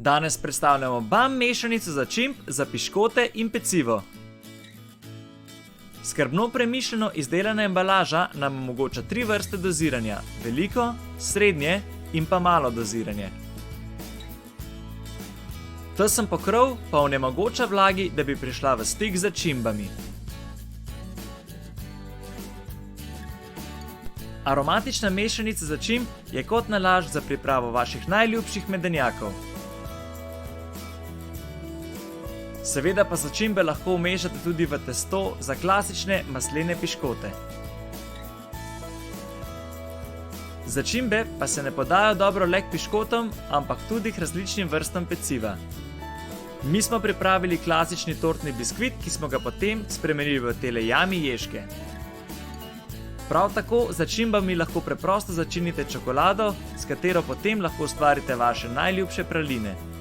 Danes predstavljamo BAM mešanico začimb za piškote in pecivo. Skrbno premišljeno izdelana embalaža nam omogoča 3 vrste doziranja: veliko, srednje in pa malo doziranje. Tesen pokrov pa onemogoča vlagi, da bi prišla v stik z začimbami. Aromatična mešanica začimb je kot nalašč za pripravo vaših najljubših medenjakov. Seveda pa začimbe lahko vmešate tudi v testo za klasične maslene piškote. Začimbe pa se ne podajo dobro le k piškotom, ampak tudi k različnim vrstam peciva. Mi smo pripravili klasični tortni biskvit, ki smo ga potem spremenili v tele yummy ježke. Prav tako z začimbami lahko preprosto začinite čokolado, s katero potem lahko ustvarite vaše najljubše praline.